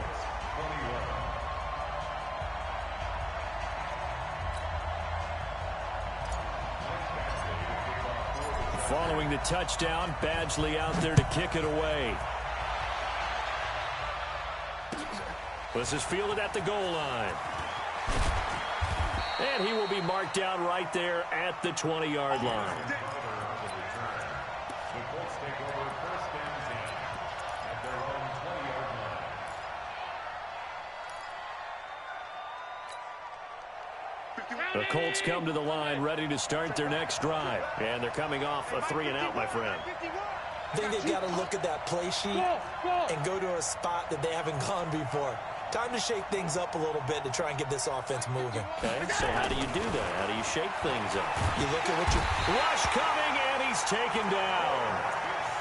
[SPEAKER 2] Following the touchdown, Badgley out there to kick it away. This is fielded at the goal line. And he will be marked down right there at the 20-yard line. The Colts come to the line ready to start their next drive. And they're coming off a 3-and-out, my friend.
[SPEAKER 4] I think they've got to look at that play sheet and go to a spot that they haven't gone before. Time to shake things up a little bit to try and get this offense moving.
[SPEAKER 2] Okay, so how do you do that? How do you shake things up?
[SPEAKER 4] You look at what you...
[SPEAKER 2] Rush coming, and he's taken down.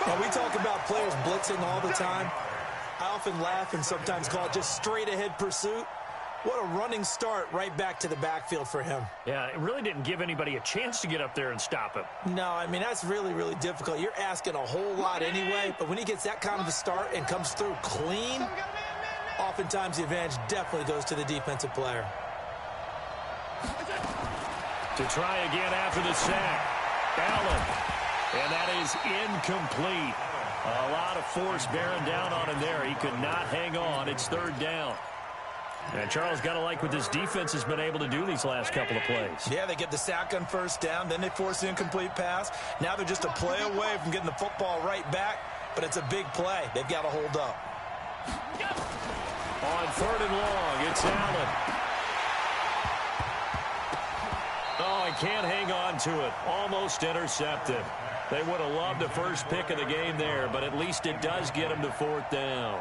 [SPEAKER 4] Now, we talk about players blitzing all the time. I often laugh and sometimes call it just straight-ahead pursuit. What a running start right back to the backfield for him.
[SPEAKER 2] Yeah, it really didn't give anybody a chance to get up there and stop him.
[SPEAKER 4] No, I mean, that's really, really difficult. You're asking a whole lot anyway, but when he gets that kind of a start and comes through clean, oftentimes the advantage definitely goes to the defensive player.
[SPEAKER 2] To try again after the sack. Allen. And that is incomplete. A lot of force bearing down on him there. He could not hang on. It's 3rd down. And Charles, got to like what this defense has been able to do these last couple of plays.
[SPEAKER 4] Yeah, they get the sack on 1st down, then they force the incomplete pass. Now they're just a play away from getting the football right back, but it's a big play. They've got to hold up.
[SPEAKER 2] On 3rd and long, it's Allen. Oh, he can't hang on to it. Almost intercepted. They would have loved the first pick of the game there, but at least it does get him to 4th down.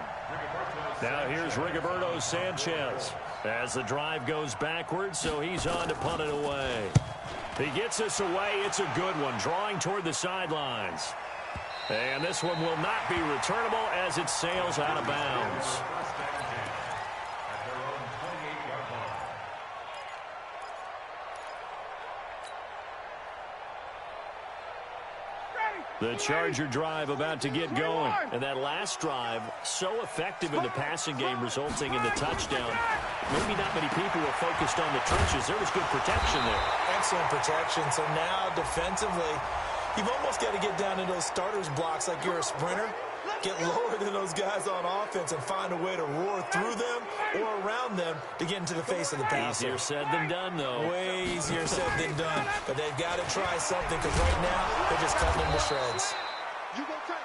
[SPEAKER 2] Now here's Rigoberto Sanchez as the drive goes backwards, so he's on to punt it away. He gets this away. It's a good one, drawing toward the sidelines. And this one will not be returnable as it sails out of bounds. The Charger drive about to get going. And that last drive, so effective in the passing game, resulting in the touchdown. Maybe not many people were focused on the trenches. There was good protection there.
[SPEAKER 4] Excellent protection. So now, defensively, you've almost got to get down in those starters blocks like you're a sprinter. Get lower than those guys on offense and find a way to roar through them or around them to get into the face of the passer.
[SPEAKER 2] Easier said than done, though.
[SPEAKER 4] Way easier said than done. But they've got to try something because right now they're just cutting them to shreds.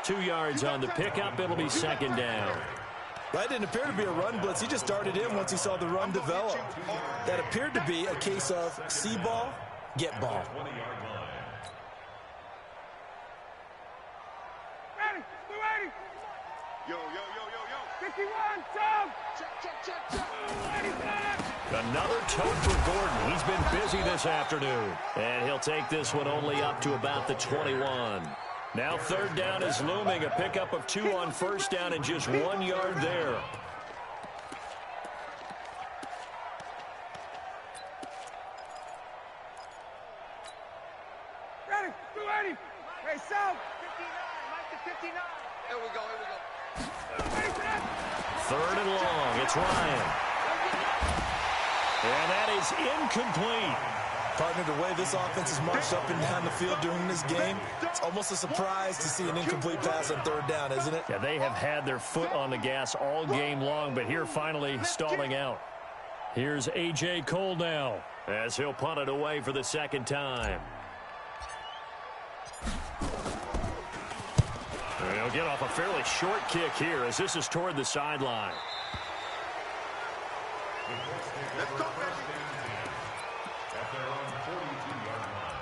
[SPEAKER 2] 2 yards on the pickup. It'll be 2nd down.
[SPEAKER 4] That didn't appear to be a run blitz. He just started in once he saw the run develop. That appeared to be a case of see ball, get ball.
[SPEAKER 3] Yo, yo, yo, yo, yo. 51, Tom. Check.
[SPEAKER 2] Another tote for Gordon. He's been busy this afternoon. And he'll take this one only up to about the 21. Now 3rd down is looming. A pickup of 2 on 1st down and just 1 yard there.
[SPEAKER 3] Ready, 280. Hey, South. 59, Mike to 59. Here we go.
[SPEAKER 2] 3rd and long. It's Ryan. And that is incomplete.
[SPEAKER 4] Partner, the way this offense has marched up and down the field during this game, it's almost a surprise to see an incomplete pass on 3rd down, isn't it?
[SPEAKER 2] Yeah, they have had their foot on the gas all game long, but here finally stalling out. Here's A.J. Cole now as he'll punt it away for the 2nd time. He'll get off a fairly short kick here as this is toward the sideline.
[SPEAKER 3] Let's go, baby.
[SPEAKER 1] At their own 42-yard line.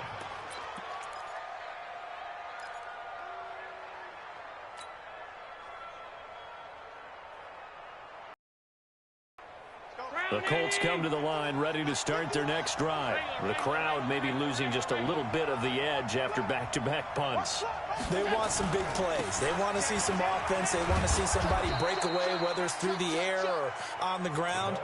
[SPEAKER 2] The Colts come to the line ready to start their next drive. The crowd may be losing just a little bit of the edge after back-to-back punts.
[SPEAKER 4] They want some big plays. They want to see some offense. They want to see somebody break away, whether it's through the air or on the ground.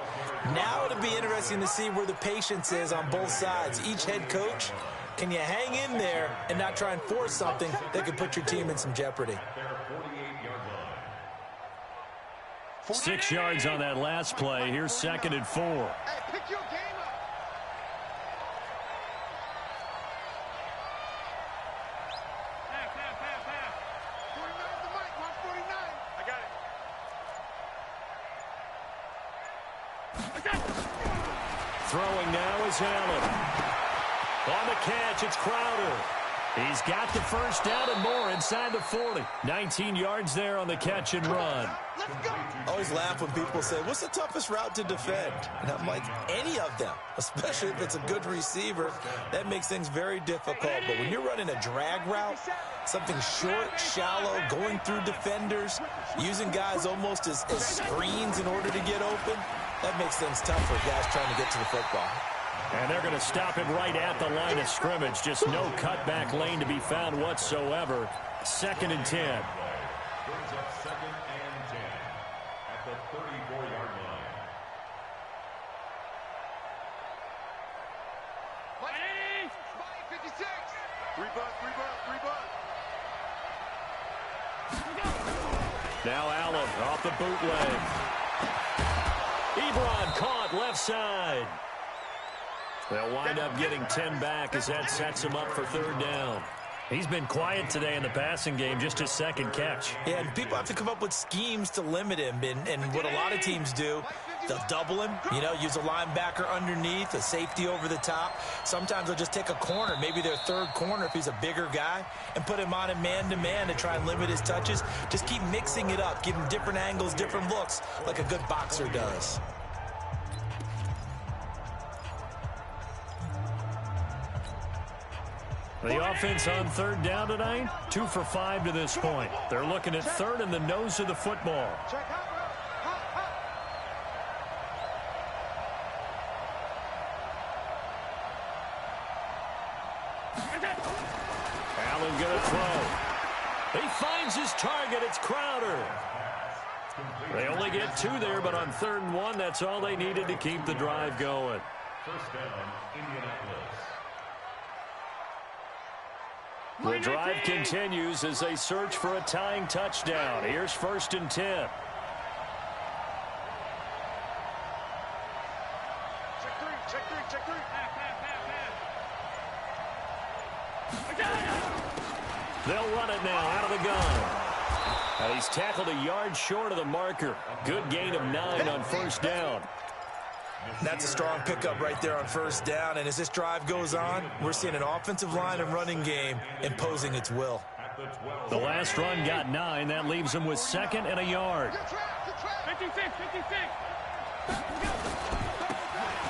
[SPEAKER 4] Now it'll be interesting to see where the patience is on both sides. Each head coach, can you hang in there and not try and force something that could put your team in some jeopardy?
[SPEAKER 2] 6 yards on that last play. Here's 2nd and 4.
[SPEAKER 3] Hey, pick your game up. Pass. 49 the mic, Mark 49. I got it.
[SPEAKER 2] Throwing now is Allen. On the catch, it's Crowder. He's got the 1st down and more inside the 40. 19 yards there on the catch and run.
[SPEAKER 3] Let's go.
[SPEAKER 4] I always laugh when people say, what's the toughest route to defend? And I'm like, any of them, especially if it's a good receiver. That makes things very difficult. But when you're running a drag route, something short, shallow, going through defenders, using guys almost as screens in order to get open, that makes things tough for guys trying to get to the football.
[SPEAKER 2] And they're going to stop him right at the line of scrimmage. Just no cutback lane to be found whatsoever. 2nd and 10.
[SPEAKER 1] Brings up 2nd and 10 at the 34-yard line.
[SPEAKER 3] Mike 56. 3 bucks.
[SPEAKER 2] Now Allen off the bootleg. Ebron caught left side. They'll wind up getting 10 back as that sets him up for 3rd down. He's been quiet today in the passing game, just his 2nd catch.
[SPEAKER 4] Yeah, and people have to come up with schemes to limit him. And what a lot of teams do, they'll double him, use a linebacker underneath, a safety over the top. Sometimes they'll just take a corner, maybe their 3rd corner if he's a bigger guy, and put him on a man-to-man to try and limit his touches. Just keep mixing it up, give him different angles, different looks, like a good boxer does.
[SPEAKER 2] The offense on third down tonight, 2 for 5 to this point. They're looking at third in the nose of the football. Allen going to throw. He finds his target. It's Crowder. They only get 2 there, but on 3rd and 1, that's all they needed to keep the drive going.
[SPEAKER 1] First down, Indianapolis.
[SPEAKER 2] The drive continues as they search for a tying touchdown. Here's 1st and 10.
[SPEAKER 3] Check 3, check 3, check 3.
[SPEAKER 2] They'll run it now out of the gun. And he's tackled a yard short of the marker. Good gain of 9 on 1st down.
[SPEAKER 4] That's a strong pickup right there on 1st down. And as this drive goes on, we're seeing an offensive line and running game imposing its will.
[SPEAKER 2] The last run got 9. That leaves him with 2nd and a yard.
[SPEAKER 3] 56.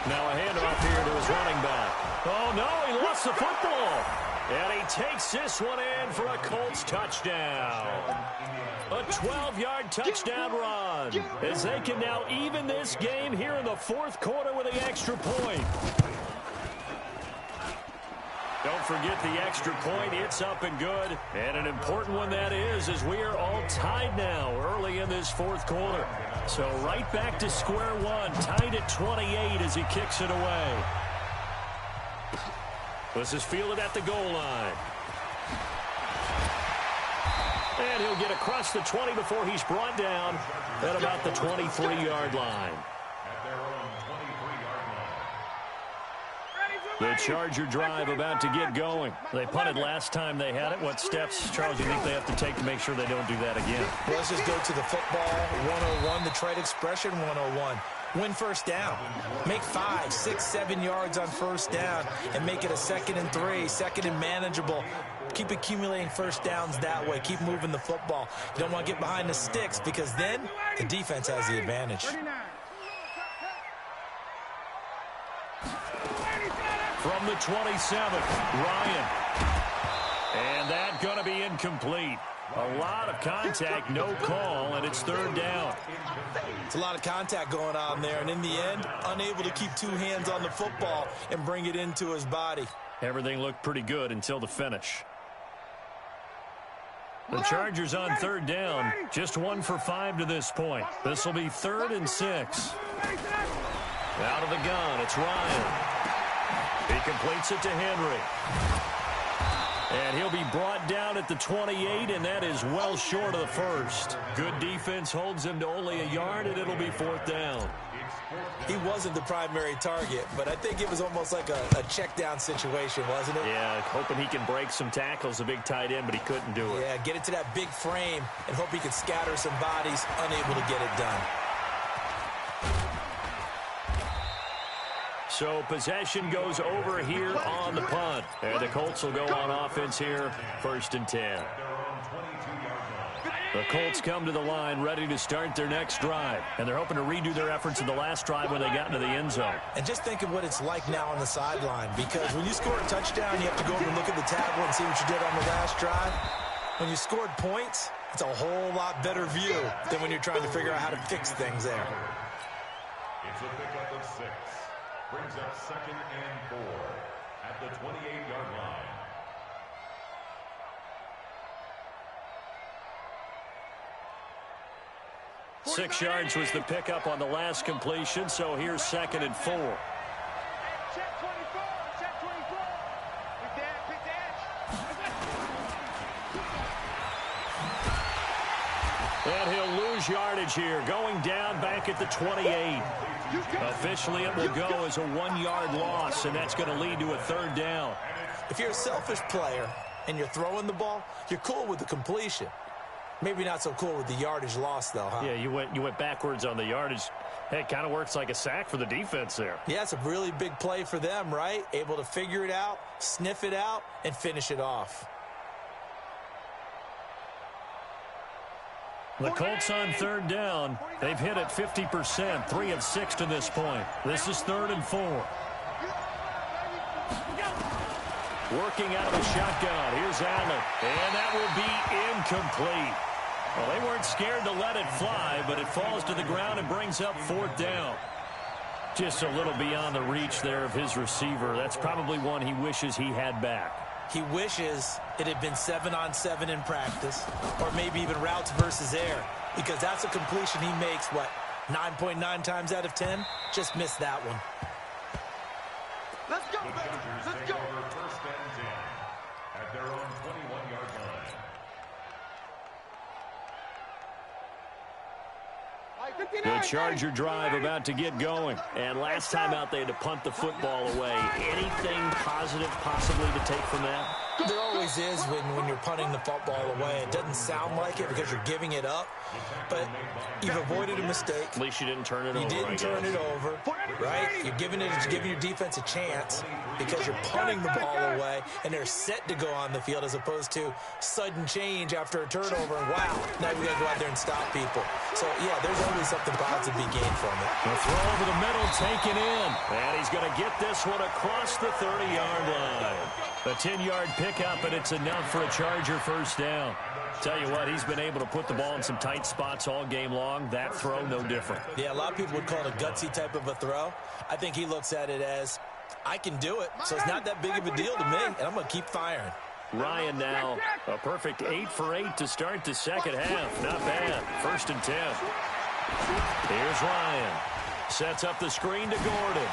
[SPEAKER 2] Now a handoff here to his running back. Oh, no, he lost the football. And he takes this one in for a Colts touchdown. A 12-yard touchdown run as they can now even this game here in the 4th quarter with the extra point. Don't forget the extra point. It's up and good. And an important one that is, as we are all tied now early in this 4th quarter. So right back to square one, tied at 28 as he kicks it away. This is fielded at the goal line. And he'll get across the 20 before he's brought down at about the 23-yard line.
[SPEAKER 1] At their own 23-yard line.
[SPEAKER 2] The Charger drive about to get going. They punted last time they had it. What steps, Charles, do you think they have to take to make sure they don't do that again?
[SPEAKER 4] Well, let's just go to the football 101, the trade expression 101. Win 1st down. Make 5, 6, 7 yards on 1st down and make it a 2nd and 3, 2nd and manageable. Keep accumulating 1st downs that way. Keep moving the football. You don't want to get behind the sticks because then the defense has the advantage.
[SPEAKER 2] From the 27, Ryan. And that's going to be incomplete. A lot of contact, no call, and it's 3rd down.
[SPEAKER 4] It's a lot of contact going on there, and in the end, unable to keep 2 hands on the football and bring it into his body.
[SPEAKER 2] Everything looked pretty good until the finish. The Chargers on 3rd down, just 1 for 5 to this point. This will be 3rd and 6. Out of the gun, it's Ryan. He completes it to Henry. And he'll be brought down at the 28, and that is well short of the 1st. Good defense holds him to only a yard, and it'll be 4th down.
[SPEAKER 4] He wasn't the primary target, but I think it was almost like a check down situation, wasn't it?
[SPEAKER 2] Yeah, hoping he can break some tackles, a big tight end, but he couldn't do it.
[SPEAKER 4] Yeah, get it to that big frame and hope he could scatter some bodies, unable to get it done.
[SPEAKER 2] So possession goes over here on the punt. And the Colts will go on offense here, 1st and 10. The Colts come to the line ready to start their next drive. And they're hoping to redo their efforts in the last drive when they got into the end zone.
[SPEAKER 4] And just think of what it's like now on the sideline, because when you score a touchdown, you have to go over and look at the tablet and see what you did on the last drive. When you scored points, it's a whole lot better view than when you're trying to figure out how to fix things there.
[SPEAKER 1] It's a pickup of 6. Brings up 2nd and 4 at the 28-yard line.
[SPEAKER 2] Six yards was the pickup on the last completion, so here's 2nd and 4.
[SPEAKER 3] Check 24, check 24. Pick that.
[SPEAKER 2] And he'll lose yardage here, going down back at the 28. Officially, it will go as a 1-yard loss, and that's going to lead to a 3rd down.
[SPEAKER 4] If you're a selfish player and you're throwing the ball, you're cool with the completion. Maybe not so cool with the yardage loss, though, huh?
[SPEAKER 2] Yeah, you went backwards on the yardage. Hey, it kind of works like a sack for the defense there.
[SPEAKER 4] Yeah, it's a really big play for them, right? Able to figure it out, sniff it out, and finish it off.
[SPEAKER 2] The Colts on 3rd down. They've hit it 50%, 3 of 6 to this point. This is 3rd and 4. Working out of the shotgun. Here's Allen. And that will be incomplete. Well, they weren't scared to let it fly, but it falls to the ground and brings up 4th down. Just a little beyond the reach there of his receiver. That's probably one he wishes he had back.
[SPEAKER 4] He wishes it had been 7-on-7 in practice, or maybe even routes versus air, because that's a completion he makes, what, 9.9 times out of 10? Just missed that one.
[SPEAKER 3] Let's go, baby. Let's go.
[SPEAKER 1] First and 10 at their own 21-yard line.
[SPEAKER 2] The Charger drive about to get going. And last time out, they had to punt the football away. Anything positive possibly to take from that?
[SPEAKER 4] There always is when you're punting the football away. It doesn't sound like it because you're giving it up, but you've avoided a mistake.
[SPEAKER 2] At least you didn't turn it over.
[SPEAKER 4] You didn't turn it over, right? You're giving your defense a chance because you're punting the ball away, and they're set to go on the field as opposed to sudden change after a turnover. And wow, now we got to go out there and stop people. So, yeah, there's always something positive to be gained from it.
[SPEAKER 2] The throw over the middle, taken in. And he's going to get this one across the 30-yard line. A 10-yard pickup, and it's enough for a Charger first down. Tell you what, he's been able to put the ball in some tight spots all game long. That throw, no different.
[SPEAKER 4] Yeah, a lot of people would call it a gutsy type of a throw. I think he looks at it as, I can do it, so it's not that big of a deal to me, and I'm going to keep firing.
[SPEAKER 2] Ryan now, a perfect 8 for 8 to start the second half. Not bad. 1st and 10. Here's Ryan. Sets up the screen to Gordon.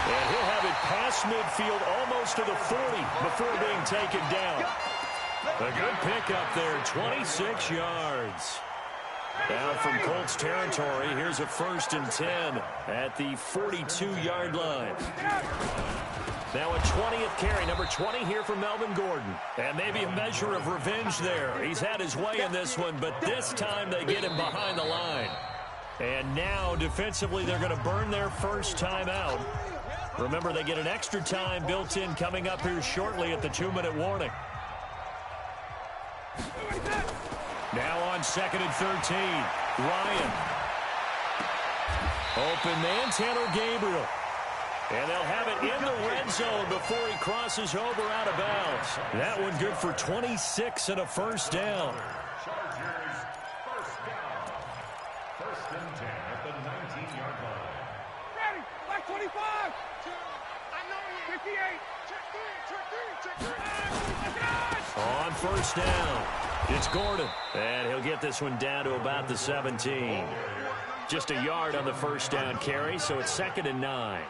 [SPEAKER 2] And he'll have it past midfield almost to the 40 before being taken down. A good pickup there, 26 yards. Down from Colts territory, here's a 1st and 10 at the 42-yard line. Now a 20th carry, number 20 here for Melvin Gordon. And maybe a measure of revenge there. He's had his way in this one, but this time they get him behind the line. And now defensively they're going to burn their first time out. Remember, they get an extra time built in coming up here shortly at the 2-minute warning. Now on 2nd and 13, Ryan. Open man, Taylor Gabriel. And they'll have it in the red zone before he crosses over out of bounds. That one good for 26 and a first down.
[SPEAKER 1] Chargers first down. 1st and 10 at the 19-yard line.
[SPEAKER 3] Ready, like 25. I know 58. Check 3.
[SPEAKER 2] On first down, it's Gordon. And he'll get this one down to about the 17. Just a yard on the first down carry, so it's 2nd and 9.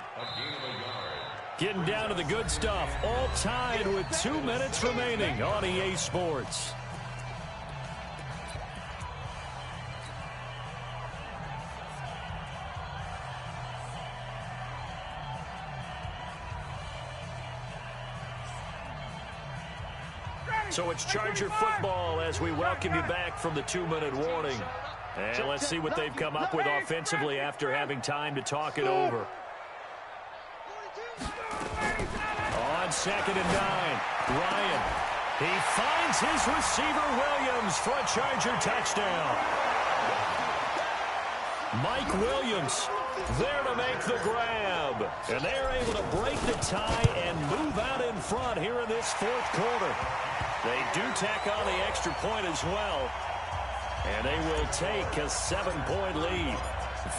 [SPEAKER 2] Getting down to the good stuff, all tied with 2 minutes remaining on EA Sports. So it's Charger football as we welcome you back from the 2-minute warning. And let's see what they've come up with offensively after having time to talk it over. On 2nd and 9, Ryan. He finds his receiver, Williams, for a Charger touchdown. Mike Williams there to make the grab. And they're able to break the tie and move out in front here in this 4th quarter. They do tack on the extra point as well. And they will take a 7-point lead.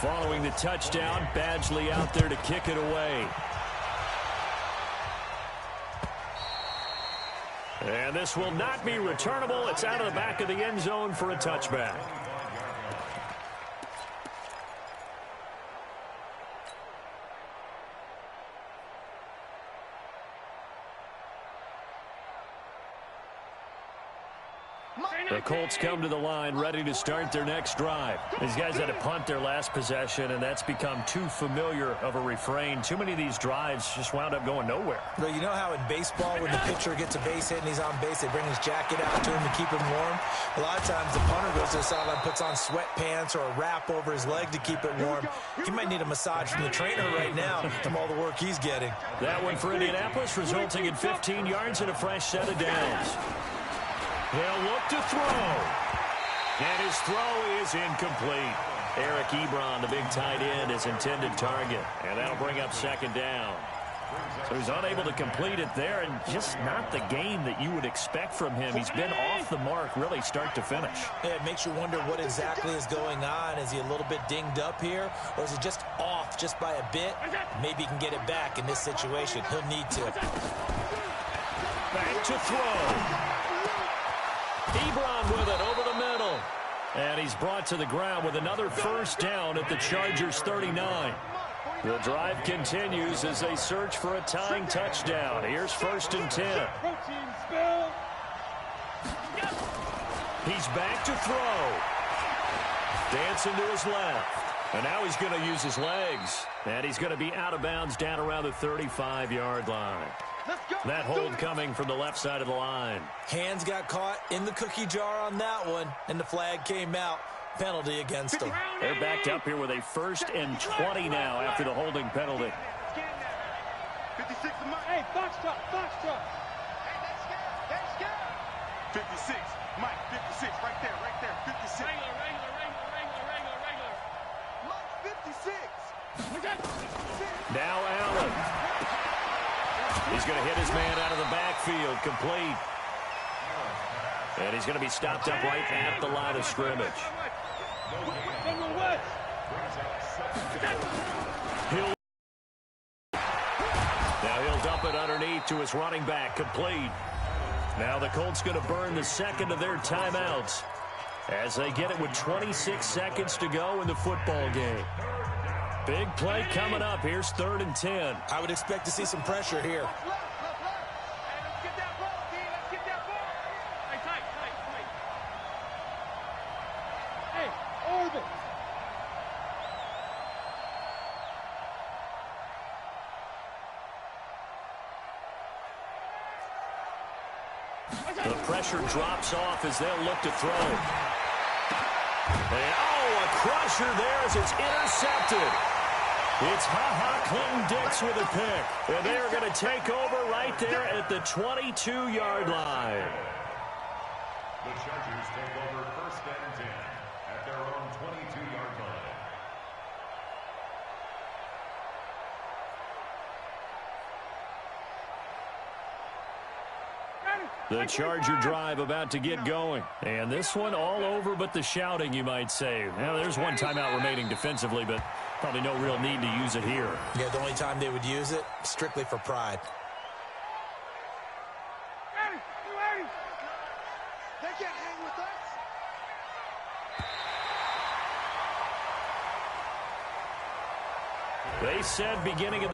[SPEAKER 2] Following the touchdown, Badgley out there to kick it away. And this will not be returnable. It's out of the back of the end zone for a touchback. The Colts come to the line ready to start their next drive. These guys had to punt their last possession, and that's become too familiar of a refrain. Too many of these drives just wound up going nowhere.
[SPEAKER 4] But you know how in baseball, when the pitcher gets a base hit and he's on base, they bring his jacket out to him to keep him warm? A lot of times the punter goes to the sideline, puts on sweatpants or a wrap over his leg to keep it warm. He might need a massage from the trainer right now from all the work he's getting.
[SPEAKER 2] That one for Indianapolis, resulting in 15 yards and a fresh set of downs. They'll look to throw. And his throw is incomplete. Eric Ebron, the big tight end, his intended target. And that'll bring up 2nd down. So he's unable to complete it there, and just not the game that you would expect from him. He's been off the mark really start to finish.
[SPEAKER 4] Yeah, it makes you wonder what exactly is going on. Is he a little bit dinged up here, or is he just off just by a bit? Maybe he can get it back in this situation. He'll need to.
[SPEAKER 2] Back to throw. Ebron with it over the middle. And he's brought to the ground with another first down at the Chargers' 39. The drive continues as they search for a tying touchdown. Here's 1st and 10. He's back to throw. Dancing to his left. And now he's going to use his legs. And he's going to be out of bounds down around the 35-yard line. That hold coming from the left side of the line.
[SPEAKER 4] Hands got caught in the cookie jar on that one, and the flag came out. Penalty against them.
[SPEAKER 2] They're backed up here with a 1st and 20 now after the holding penalty.
[SPEAKER 3] 56, hey, Foxtrot. Hey, let's go. 56, Mike, 56, right there, 56. Regular. Mike, 56.
[SPEAKER 2] Now Allen. He's going to hit his man out of the backfield, complete. And he's going to be stopped up right at the line of scrimmage. He'll dump it underneath to his running back, complete. Now the Colts going to burn the second of their timeouts as they get it with 26 seconds to go in the football game. Big play coming up. Here's 3rd and 10.
[SPEAKER 4] I would expect to see some pressure here.
[SPEAKER 2] The pressure drops off as they'll look to throw. And, a crusher there as it's intercepted. It's Clinton-Dix with a pick. And they're going to take over right there at the 22-yard line.
[SPEAKER 1] The Chargers take over 1st and 10 at their own 22-yard line.
[SPEAKER 2] The Charger drive about to get going. And this one all over but the shouting, you might say. Now, there's one timeout remaining defensively, but probably no real need to use it here.
[SPEAKER 4] Yeah, the only time they would use it, strictly for pride.
[SPEAKER 3] They can't hang with us.
[SPEAKER 2] They said beginning of